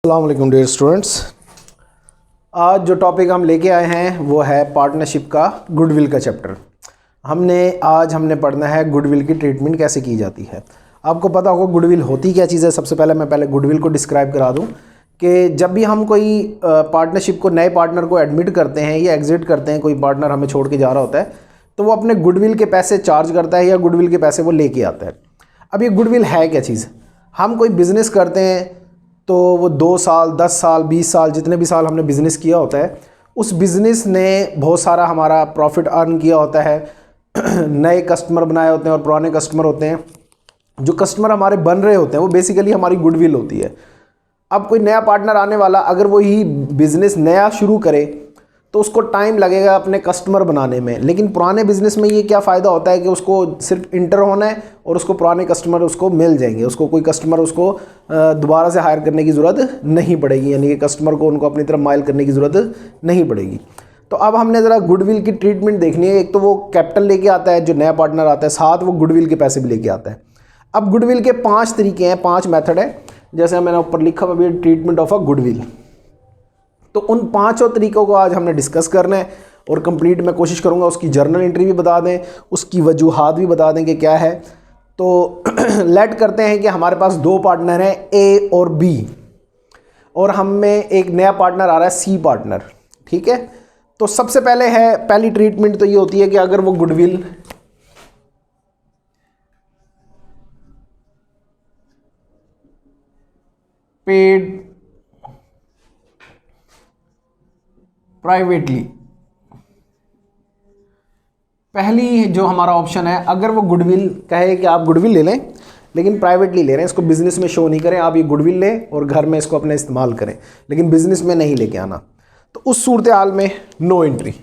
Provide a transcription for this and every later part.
अस्सलाम वालेकुम dear students. आज जो टॉपिक हम लेके आए हैं वो है पार्टनरशिप का गुडविल का चैप्टर। आज हमने पढ़ना है गुडविल की ट्रीटमेंट कैसे की जाती है। आपको पता होगा गुडविल होती क्या चीज़ है। सबसे पहले मैं गुडविल को डिस्क्राइब करा दूं कि जब भी हम कोई पार्टनरशिप को नए पार्टनर को एडमिट करते हैं या एग्जिट करते हैं, कोई पार्टनर हमें छोड़ के जा रहा होता है तो वो अपने गुडविल के पैसे चार्ज करता है या गुडविल के पैसे वो लेके आता है। अब ये गुडविल है क्या चीज़। हम कोई बिज़नेस करते हैं तो वो 2 साल 10 साल 20 साल जितने भी साल हमने बिज़नेस किया होता है, उस बिज़नेस ने बहुत सारा हमारा प्रॉफिट अर्न किया होता है। नए कस्टमर बनाए होते हैं और पुराने कस्टमर होते हैं। जो कस्टमर हमारे बन रहे होते हैं वो बेसिकली हमारी गुडविल होती है। अब कोई नया पार्टनर आने वाला अगर वो ही बिज़नेस नया शुरू करे तो उसको टाइम लगेगा अपने कस्टमर बनाने में। लेकिन पुराने बिज़नेस में ये क्या फ़ायदा होता है कि उसको सिर्फ इंटर होना है और उसको पुराने कस्टमर उसको मिल जाएंगे। उसको कोई कस्टमर उसको दोबारा से हायर करने की ज़रूरत नहीं पड़ेगी, यानी कि कस्टमर को उनको अपनी तरफ माइल करने की ज़रूरत नहीं पड़ेगी। तो अब हमने ज़रा गुडविल की ट्रीटमेंट देखनी है। एक तो वो कैपिटल लेके आता है जो नया पार्टनर आता है, साथ वो गुडविल के पैसे भी लेके आता है। अब गुडविल के 5 तरीके हैं, 5 मेथड है। जैसे मैंने ऊपर लिखा हुआ भी ट्रीटमेंट ऑफ अ गुडविल। तो उन 5 तरीक़ों को आज हमने डिस्कस करना है और कंप्लीट मैं कोशिश करूंगा उसकी जर्नल एंट्री भी बता दें, उसकी वजूहात भी बता दें कि क्या है। तो लेट करते हैं कि हमारे पास 2 पार्टनर हैं ए और बी, और हम में एक नया पार्टनर आ रहा है सी पार्टनर। ठीक है, तो सबसे पहली ट्रीटमेंट तो ये होती है कि अगर वो गुडविल पेड प्राइवेटली, पहली जो हमारा ऑप्शन है, अगर वो गुडविल कहे कि आप गुडविल ले लें लेकिन प्राइवेटली ले रहे हैं, इसको बिज़नेस में शो नहीं करें, आप ये गुडविल लें और घर में इसको अपने इस्तेमाल करें लेकिन बिज़नेस में नहीं लेके आना, तो उस सूरत हाल में नो एंट्री।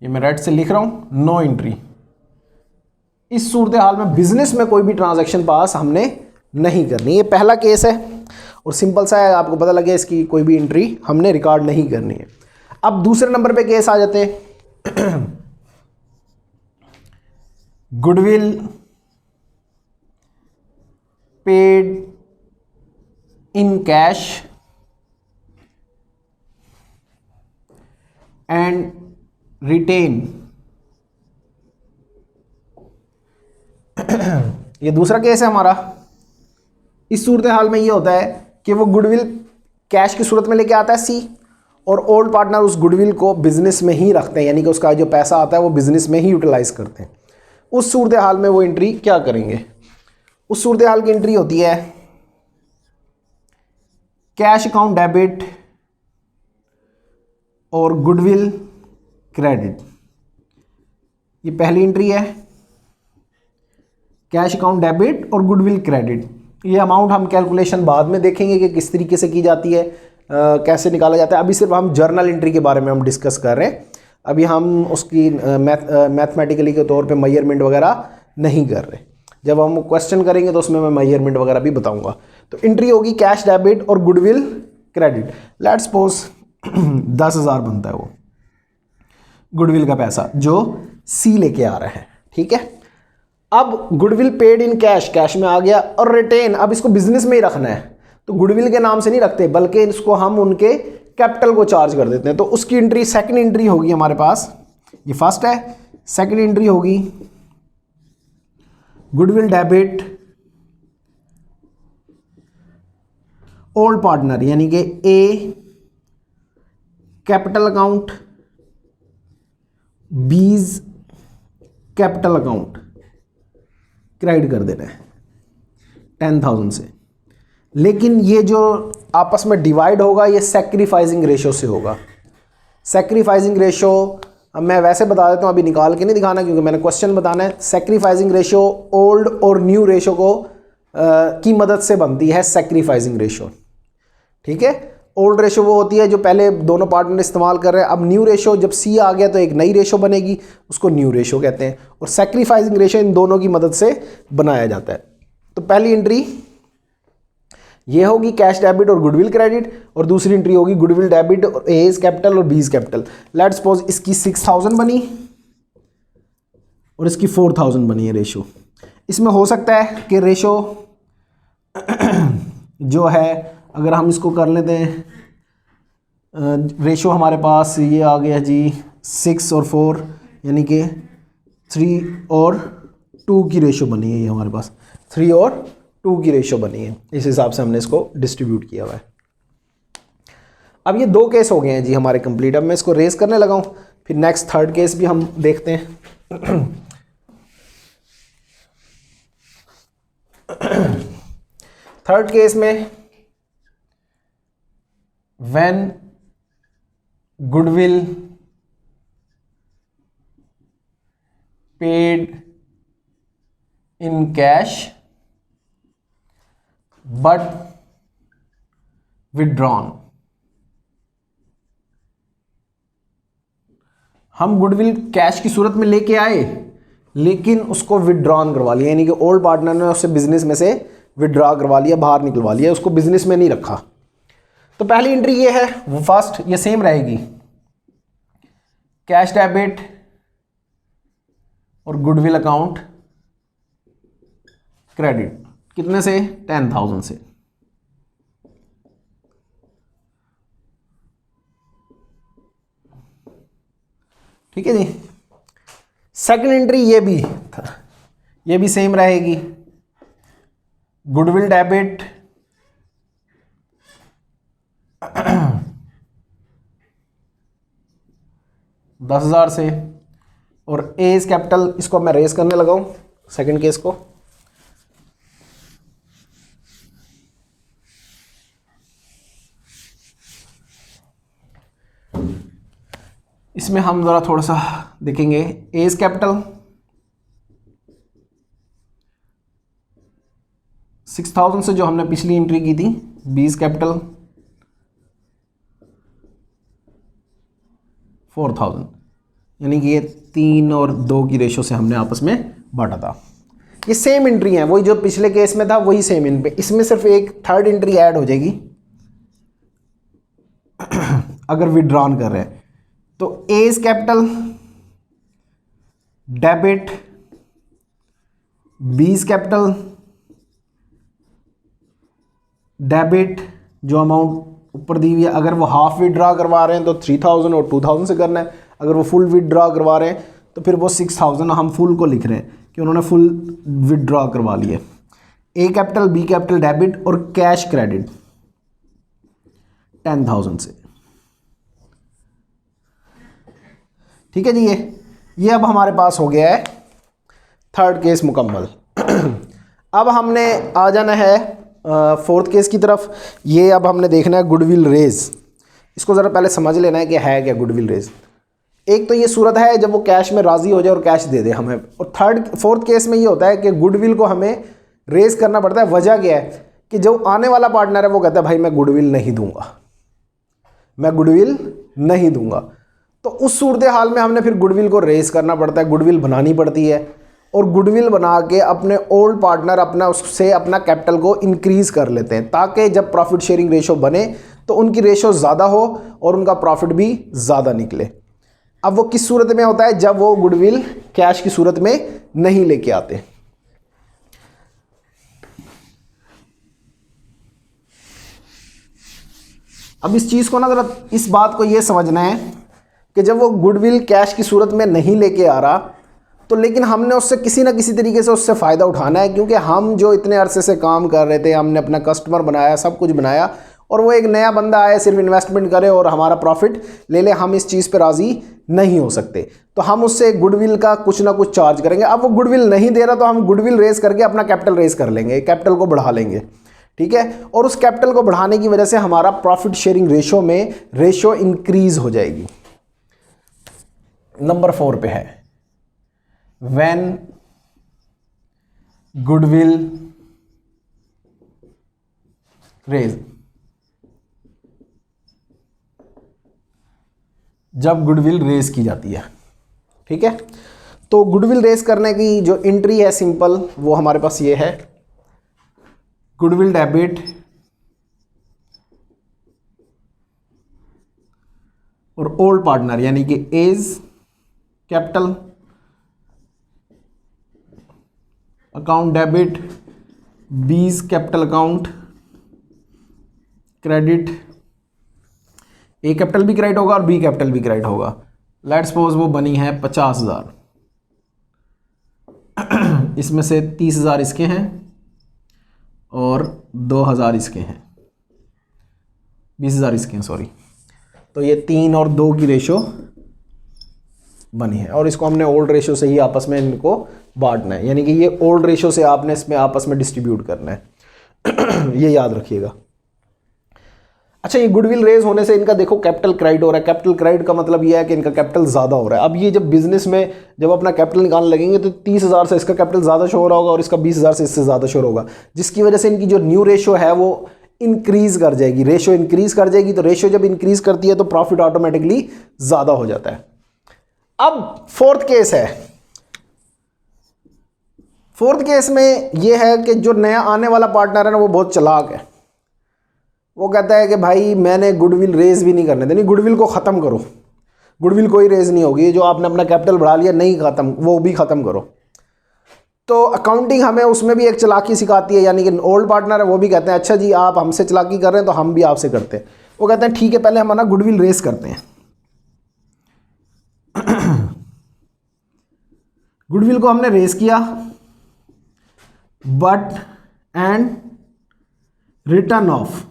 ये मैं रेड से लिख रहा हूं, नो एंट्री। इस सूरत हाल में बिज़नेस में कोई भी ट्रांजैक्शन पास हमने नहीं करनी। ये पहला केस है और सिंपल सा है, आपको पता लगे इसकी कोई भी एंट्री हमने रिकॉर्ड नहीं करनी है। अब दूसरे नंबर पे केस आ जाते हैं goodwill paid in cash and retain. ये दूसरा केस है हमारा। इस सूरत हाल में ये होता है कि वो गुडविल कैश की सूरत में लेके आता है सी, और ओल्ड पार्टनर उस गुडविल को बिजनेस में ही रखते हैं, यानी कि उसका जो पैसा आता है वो बिजनेस में ही यूटिलाइज करते हैं। उस सूरत हाल में वो एंट्री क्या करेंगे। उस सूरत हाल की एंट्री होती है कैश अकाउंट डेबिट और गुडविल क्रेडिट। ये पहली एंट्री है, कैश अकाउंट डेबिट और गुडविल क्रेडिट। ये अमाउंट हम कैलकुलेशन बाद में देखेंगे कि किस तरीके से की जाती है, कैसे निकाला जाता है। अभी सिर्फ हम जर्नल एंट्री के बारे में हम डिस्कस कर रहे हैं। अभी हम उसकी मैथमेटिकली के तौर पे मेजरमेंट वगैरह नहीं कर रहे। जब हम क्वेश्चन करेंगे तो उसमें मैं मेजरमेंट वगैरह भी बताऊंगा। तो एंट्री होगी कैश डेबिट और गुडविल क्रेडिट। लेट्स सपोज 10,000 बनता है वो गुडविल का पैसा जो सी लेके आ रहा है। ठीक है, अब goodwill paid in cash, cash में आ गया, और रिटेन, अब इसको बिजनेस में ही रखना है तो गुडविल के नाम से नहीं रखते बल्कि इसको हम उनके कैपिटल को चार्ज कर देते हैं। तो उसकी एंट्री सेकंड एंट्री होगी हमारे पास, ये फर्स्ट है। सेकंड एंट्री होगी गुडविल डेबिट ओल्ड पार्टनर, यानी कि A capital account, B's capital account credit कर देना है 10,000 से। लेकिन ये जो आपस में डिवाइड होगा ये सैक्रिफाइसिंग रेशो से होगा। सैक्रिफाइसिंग रेशो मैं वैसे बता देता हूँ, अभी निकाल के नहीं दिखाना क्योंकि मैंने क्वेश्चन बताना है। सैक्रिफाइसिंग रेशो ओल्ड और न्यू रेशो को की मदद से बनती है सैक्रिफाइसिंग रेशो। ठीक है, ओल्ड रेशो वो होती है जो पहले दोनों पार्टनर इस्तेमाल कर रहे हैं। अब न्यू रेशो, जब सी आ गया तो एक नई रेशो बनेगी, उसको न्यू रेशो कहते हैं। और सैक्रिफाइसिंग रेशो इन दोनों की मदद से बनाया जाता है। तो पहली एंट्री ये होगी कैश डेबिट और गुडविल क्रेडिट, और दूसरी एंट्री होगी गुडविल डेबिट और एज कैपिटल और बीज कैपिटल। लेट्स सपोज इसकी 6,000 बनी और इसकी 4,000 बनी है रेशो। इसमें हो सकता है कि रेशो जो है अगर हम इसको कर लेते हैं, रेशो हमारे पास ये आ गया जी 6 और 4, यानी कि 3 और 2 की रेशो बनी है। ये हमारे पास 3 और 2 की रेशो बनी है। इस हिसाब से हमने इसको डिस्ट्रीब्यूट किया हुआ है। अब ये 2 केस हो गए हैं जी हमारे कंप्लीट। अब मैं इसको रेस करने लगा हूँ, फिर नेक्स्ट थर्ड केस भी हम देखते हैं। थर्ड केस में when goodwill paid in cash but withdrawn. हम गुडविल कैश की सूरत में लेके आए, लेकिन उसको विथड्रॉन करवा लिया, यानी कि ओल्ड पार्टनर ने उससे बिजनेस में से विथड्रॉ करवा लिया, बाहर निकलवा लिया, उसको बिजनेस में नहीं रखा। तो पहली एंट्री ये है, वो फर्स्ट ये सेम रहेगी, कैश डेबिट और गुडविल अकाउंट क्रेडिट। कितने से? 10,000 से। ठीक है जी। सेकंड एंट्री ये भी सेम रहेगी, गुडविल डेबिट 10,000 से, और एज कैपिटल, इसको मैं रेस करने लगा हूं सेकंड केस को। इसमें हम ज़रा थोड़ा सा देखेंगे। एज कैपिटल 6,000 से जो हमने पिछली एंट्री की थी, बीज कैपिटल 4,000, यानी कि ये 3 और 2 की रेशो से हमने आपस में बांटा था। ये सेम एंट्री है, वही जो पिछले केस में था वही सेम इन पे। इसमें सिर्फ एक थर्ड एंट्री ऐड हो जाएगी अगर विड्रॉन कर रहे हैं। तो एज कैपिटल डेबिट बीज कैपिटल डेबिट, जो अमाउंट ऊपर दी हुई है, अगर वो हाफ विड्रॉ करवा रहे हैं तो 3,000 और 2,000 से करना है। अगर वो फुल विड्रॉ करवा रहे हैं तो फिर वो 6,000, हम फुल को लिख रहे हैं कि उन्होंने फुल विड्रॉ करवा लिया। ए कैपिटल बी कैपिटल डेबिट और कैश क्रेडिट 10,000 से। ठीक है जी। ये अब हमारे पास हो गया है थर्ड केस मुकम्मल। अब हमने आ जाना है फोर्थ केस की तरफ। ये अब हमने देखना है गुडविल रेज। इसको ज़रा पहले समझ लेना है कि है क्या गुडविल रेज। एक तो ये सूरत है जब वो कैश में राज़ी हो जाए और कैश दे दे हमें, और फोर्थ केस में ये होता है कि गुडविल को हमें रेज करना पड़ता है। वजह क्या है कि जो आने वाला पार्टनर है वो कहता है भाई मैं गुडविल नहीं दूंगा, मैं गुडविल नहीं दूंगा। तो उस सूरत हाल में हमने फिर गुडविल को रेज करना पड़ता है, गुडविल बनानी पड़ती है, और गुडविल बना के अपने ओल्ड पार्टनर अपना उससे अपना कैपिटल को इंक्रीज़ कर लेते हैं, ताकि जब प्रॉफिट शेयरिंग रेशो बने तो उनकी रेशो ज़्यादा हो और उनका प्रॉफिट भी ज़्यादा निकले। अब वो किस सूरत में होता है? जब वो गुडविल कैश की सूरत में नहीं लेके आते। अब इस चीज़ को ना ज़रा, इस बात को ये समझना है कि जब वो गुडविल कैश की सूरत में नहीं लेके आ रहा तो लेकिन हमने उससे किसी ना किसी तरीके से उससे फ़ायदा उठाना है, क्योंकि हम जो इतने अरसे से काम कर रहे थे, हमने अपना कस्टमर बनाया, सब कुछ बनाया, और वो एक नया बंदा आए सिर्फ इन्वेस्टमेंट करे और हमारा प्रॉफिट ले ले, हम इस चीज़ पे राज़ी नहीं हो सकते। तो हम उससे गुडविल का कुछ ना कुछ चार्ज करेंगे। अब वो गुडविल नहीं दे रहा तो हम गुडविल रेज करके अपना कैपिटल रेज कर लेंगे, कैपिटल को बढ़ा लेंगे। ठीक है, और उस कैपिटल को बढ़ाने की वजह से हमारा प्रॉफिट शेयरिंग रेशो में रेशो इंक्रीज हो जाएगी। नंबर 4 पे है व्हेन गुडविल रेज। जब गुडविल रेज की जाती है, ठीक है, तो गुडविल रेज करने की जो एंट्री है सिंपल, वो हमारे पास ये है, गुडविल डेबिट और ओल्ड पार्टनर, यानी कि एज कैपिटल अकाउंट डेबिट बीज capital account credit, A capital भी क्रेडिट होगा और बी कैपिटल भी क्रेडिट होगा। लेट्स सपोज वो बनी है 50,000, इसमें से 30,000 इसके हैं और 2,000 इसके हैं, 20,000 इसके हैं सॉरी। तो ये 3 और 2 की रेशो बनी है और इसको हमने ओल्ड रेशो से ही आपस में इनको बांटना है, यानी कि ये ओल्ड रेशो से आपने इसमें आपस में डिस्ट्रीब्यूट करना है। ये याद रखिएगा। अच्छा, ये गुडविल रेज होने से इनका देखो कैपिटल क्रेडिट हो रहा है। कैपिटल क्रेडिट का मतलब ये है कि इनका कैपिटल ज़्यादा हो रहा है। अब ये जब बिजनेस में जब अपना कैपिटल निकालने लगेंगे तो 30,000 से इसका कैपिटल ज़्यादा शो हो रहा होगा और इसका 20,000 से इससे ज़्यादा शो होगा, जिसकी वजह से इनकी जो न्यू रेशो है वो इंक्रीज कर जाएगी। रेशो इंक्रीज कर जाएगी, तो रेशो जब इंक्रीज करती है तो प्रॉफिट ऑटोमेटिकली ज़्यादा हो जाता है। अब फोर्थ केस है। फोर्थ केस में ये है कि जो नया आने वाला पार्टनर है ना वो बहुत चालाक है। वो कहता है कि भाई मैंने गुडविल रेज भी नहीं करने देनी, गुडविल को ख़त्म करो, गुडविल कोई रेज नहीं होगी, जो आपने अपना कैपिटल बढ़ा लिया नहीं ख़त्म, वो भी ख़त्म करो। तो अकाउंटिंग हमें उसमें भी एक चालाकी सिखाती है, यानी कि ओल्ड पार्टनर है वो भी कहते हैं अच्छा जी आप हमसे चालाकी कर रहे हैं तो हम भी आपसे करते हैं। वो कहते हैं ठीक है पहले हम ना गुडविल रेज करते हैं। गुडविल को हमने रेज किया, but and return of,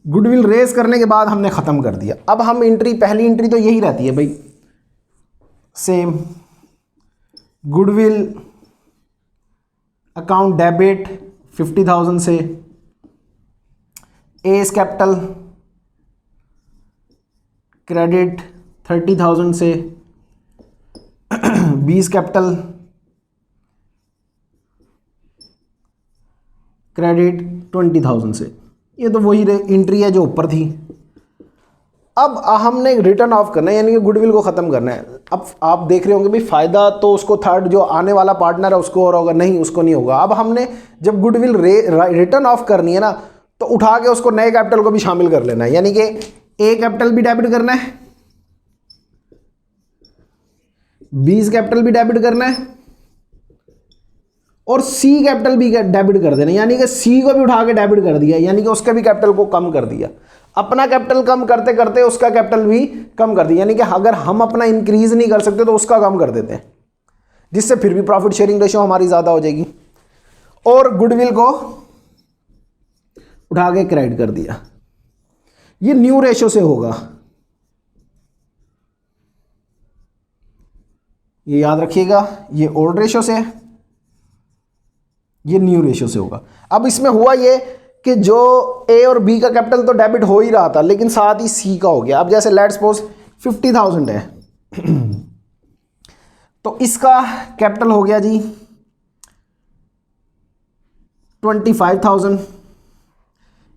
goodwill raise करने के बाद हमने ख़त्म कर दिया। अब हम एंट्री, पहली एंट्री तो यही रहती है भाई, सेम गुडविल अकाउंट डेबिट 50,000 से, एस कैपिटल क्रेडिट 30,000 से, बीस कैपिटल क्रेडिट 20,000 से। ये तो वही एंट्री है जो ऊपर थी। अब हमने रिटर्न ऑफ करना है, यानी कि गुडविल को ख़त्म करना है। अब आप देख रहे होंगे भाई फ़ायदा तो उसको थर्ड जो आने वाला पार्टनर है उसको और होगा, नहीं उसको नहीं होगा। अब हमने जब गुडविल रिटर्न ऑफ करनी है ना तो उठा के उसको नए कैपिटल को भी शामिल कर लेना है, यानी कि ए कैपिटल भी डेबिट करना है, 20 कैपिटल भी डेबिट करना है और सी कैपिटल भी डेबिट कर देना, यानी कि सी को भी उठा के डेबिट कर दिया, यानी कि उसके भी कैपिटल को कम कर दिया। अपना कैपिटल कम करते करते उसका कैपिटल भी कम कर दिया, यानी कि अगर हम अपना इंक्रीज नहीं कर सकते तो उसका कम कर देते हैं, जिससे फिर भी प्रॉफिट शेयरिंग रेशियो हमारी ज़्यादा हो जाएगी। और गुडविल को उठा के क्रेडिट कर दिया। ये न्यू रेशियो से होगा, ये याद रखिएगा। ये ओल्ड रेशियो से है, ये न्यू रेशियो से होगा। अब इसमें हुआ ये कि जो ए और बी का कैपिटल तो डेबिट हो ही रहा था, लेकिन साथ ही सी का हो गया। अब जैसे लेट्स सपोज 50,000 है तो इसका कैपिटल हो गया जी 25,000,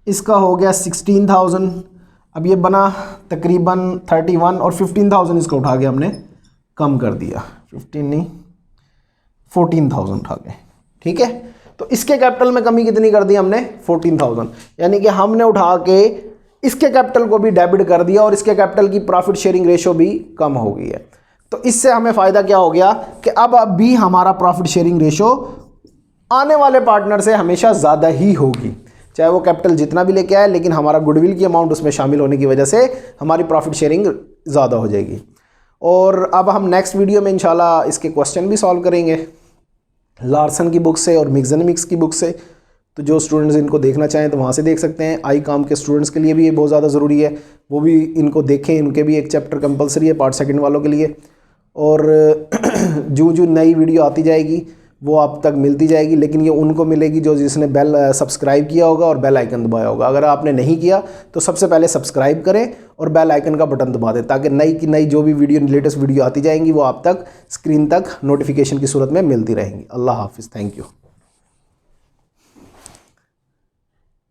इसका हो गया 16,000। अब ये बना तकरीबन 31 और 15,000 इसको उठा के हमने कम कर दिया, 15 नहीं 14,000 उठा के, ठीक है। तो इसके कैपिटल में कमी कितनी कर दी हमने, 14,000, यानी कि हमने उठा के इसके कैपिटल को भी डेबिट कर दिया और इसके कैपिटल की प्रॉफिट शेयरिंग रेशो भी कम हो गई है। तो इससे हमें फ़ायदा क्या हो गया कि अब भी हमारा प्रॉफिट शेयरिंग रेशो आने वाले पार्टनर से हमेशा ज़्यादा ही होगी, चाहे वो कैपिटल जितना भी लेके आए, लेकिन हमारा गुडविल की अमाउंट उसमें शामिल होने की वजह से हमारी प्रॉफिट शेयरिंग ज़्यादा हो जाएगी। और अब हम नेक्स्ट वीडियो में इंशाल्लाह इसके क्वेश्चन भी सॉल्व करेंगे लार्सन की बुक से और मिक्स की बुक से। तो जो स्टूडेंट्स इनको देखना चाहें तो वहाँ से देख सकते हैं। आई काम के स्टूडेंट्स के लिए भी ये बहुत ज़्यादा ज़रूरी है, वो भी इनको देखें, इनके भी एक चैप्टर कंपलसरी है पार्ट सेकंड वालों के लिए। और जो नई वीडियो आती जाएगी वो आप तक मिलती जाएगी, लेकिन ये उनको मिलेगी जो जिसने बेल सब्सक्राइब किया होगा और बेल आइकन दबाया होगा। अगर आपने नहीं किया तो सबसे पहले सब्सक्राइब करें और बेल आइकन का बटन दबा दें, ताकि नई की नई जो भी वीडियो लेटेस्ट वीडियो आती जाएंगी वो आप तक स्क्रीन तक नोटिफिकेशन की सूरत में मिलती रहेंगी। अल्लाह हाफिज़, थैंक यू।